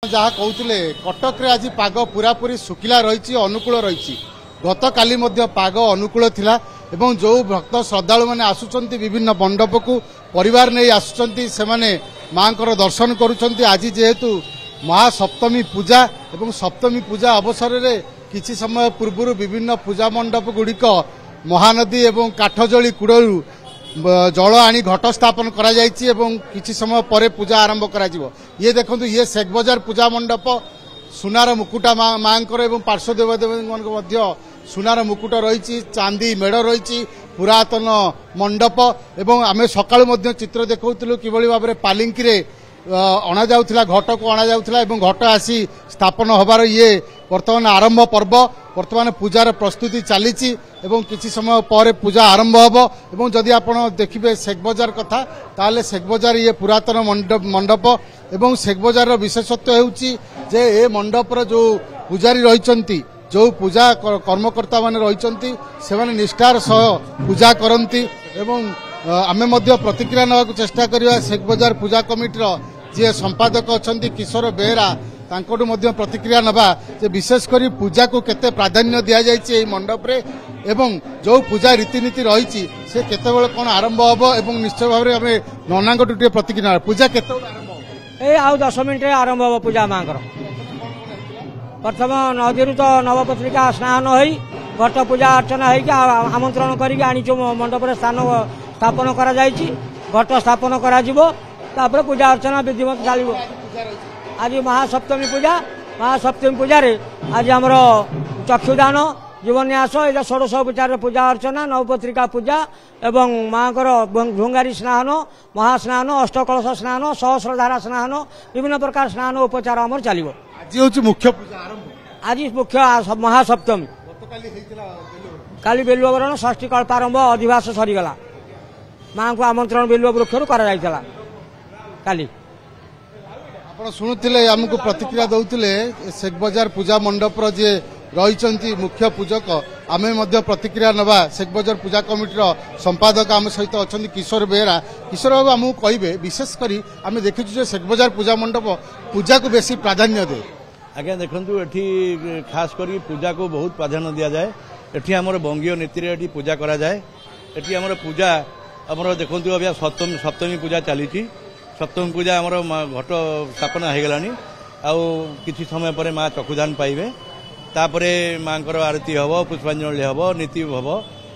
जहाँ कहते कटक रे आज पाग पूरापूरी शुखिला रही अनुकूल रही गत काली पाग अनुकूल थिला एवं जो भक्त श्रद्धालु मैंने आसुचंती विभिन्न मंडप को परिवार नहीं आसुचंती से माने मां को दर्शन करुचंती। आज जेहेतु महासप्तमी पूजा एवं सप्तमी पूजा अवसर में किछि समय पूर्व विभिन्न पूजा मंडप गुड़िक महानदी एवं काठजोली कूड़ू जल आनी घट स्थापन करा जायछि एवं किछि समय परे पूजा आरंभ करा जिवो। ये देखंतु ये शेख बजार पूजा मंडप सुनार मुकुटा मांकर एवं पार्श्व देवदेवी सुनार मुकुट रही चांदी मेढ़ रही पुरातन मंडप एवं आमे सकाळु मध्य चित्र देखौतिलु किभଳି भाबरे पालिंकी रे अणा जाउथिला घट को अणा जाउथिला एवं घट आसी स्थापन होबार ये वर्तमान आरंभ पर्व वर्तमान पूजार प्रस्तुति चली किसी समय पर पूजा आरंभ होब एवं जदि आपण देखिबे शेख बजार कथा ताले शेख बजार ये पुरातन मंडप एवं शेख बजार विशेषत्व हेउची जे ए मंडपर जो पूजारी रहिचंती जो पूजा कर्मकर्ता माने रहिचंती से माने निष्ठार सह पूजा करंती एवं आमे मध्य प्रतिक्रिया नवाक चेष्टा करिया शेख बजार पूजा कमिटीर जे संपादक अछंती किशोर बेहरा तांकोटु मध्य प्रतिक्रिया नबा जे विशेष करी पूजा को केते प्राधान्य दिया जायछि एई मंडप रे एवं जो पूजा रीतिनीति रहिछि से केते बेले कोन आरंभ होबो एवं निश्चय भाबरे हमें ननांगटु टे प्रतिक्रिया पूजा केते बेले आरंभ होबो ए आउ 10 मिनिट रे आरंभ होबो पूजा मांकर प्रथम नदीरु तो नवपत्रिका स्नान होई घट पूजा अर्चना होई आमंत्रण करी आनिचो मंडप रे स्थापन करा जायछि घट स्थापन करा जिवो तापर पूजा अर्चना विधिवत चलिबो। आज महासप्तमी पूजा रे आज आमर चक्षुदान जीवन्यास ये षोडशोपचार पूजा अर्चना नवपत्रिका पूजा एवं माँ भुंगारी स्नान महास्नान अष्टकलश स्नान सहस्रधारा स्नान विभिन्न प्रकार स्नान उपचार आमर चलिबो। आज मुख्य पूजा आरंभ आज मुख्य महासप्तमी काली बेलुवरण षष्ठी कल्पारंभ अधिवास सरीगला माँ को आमंत्रण बेलुव वृक्ष करा काली आपण शुणुले आमको प्रतिक्रिया दौले शेख बजार पूजा मंडप जे रही मुख्य पूजक आमे मध्य प्रतिक्रिया नवा शेख बजार पूजा कमिटीर संपादक आम सहित अच्छा किशोर बेहरा किशोर बाबू आमको कहे विशेषकर आम देखीचु शेख बजार पूजा मंडप पूजा को बेसी प्राधान्य दे। आज्ञा देखु एठी खास करी पूजा को बहुत प्राधान्य दि जाए एठी हमर बंगीय नीति रे एठी पूजा करा जाए एठी हमर पूजा हमर देखु अभी सप्तमी पूजा चली सप्तमी पूजा हमर घट स्थापना हो गलानी आउ किछि समय पर माँ चक्षुदान पाइबे तापरे माँ आरती हम पुष्पांजलि हम नीति हम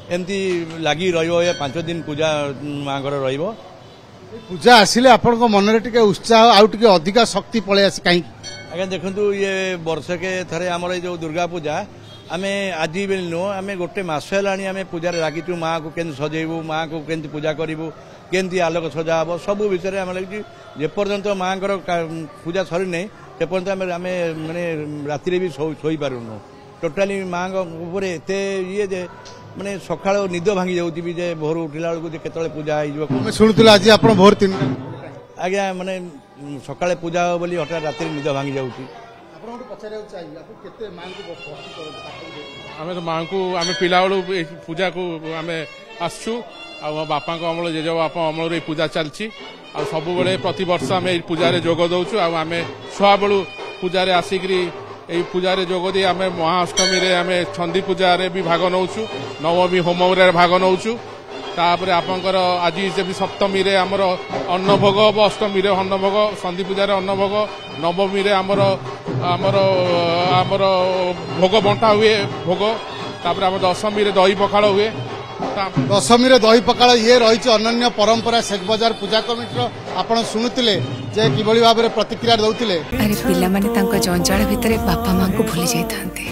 एमती लगी रही 5 दिन पूजा माँ रहिबो। पूजा आसिले आपण मन रे उत्साह आउ टिके अधिका शक्ति पळे आसी कहीं आज्ञा देखु ये वर्षके थरे आमर जो दुर्गा पूजा आमे आज बेल नु आमे गोटे मास हेलानी आमे पूजा लागिचु माँ को केन सजेबू माँ को केन पूजा करिवु केंती आलोक सजा हम सब विषय आम लगे जेपर्यंत माँ पूजा सरी नहीं से पर्यंत आम माने राति भी शोई पारुनु टोटाली माँ एत ये जे माने सकाळ निद भांगी जाऊँगी जे भोर उठिला बेलू केतले पूजा हो शुणुल आज आप भोर 3 आज्ञा माने सकाळे पूजा हो बोली हठात राति निद भांगी जाऊँगी। आम तो माँ को आम पिला बेलू पूजा को आम आसचु बापा अमल जेज बापा अमल पूजा चलती सब बेले प्रति वर्ष आम पूजा जोग दौचु आम छुआ बेलू पूजा आसिक पूजा जोग दी आम महाअष्टमी रे आम छंदी पूजा रे भी भाग नौचु नवमी होम रे भाग नौचु तापर आपंकर आज जब सप्तमी रे आमर अन्नभोग हम अष्टमी रे अन्नभोग संधि पूजा रे अन्नभोग नवमी रे आमर आमर आमर भोग बंटा हुए भोग तापर आम दशमी रे दही पखाड़ हुए दशमी रे दही पखाड़ ये रही अनन्य परंपरा शेख बजार पूजा कमिटीर आपण शुणुले जे किभଳି भाबरे प्रतिक्रिया दउतिले। अरे पिला माने तांको जंजाळ भितरे बापा मां को भूली जाई थांते।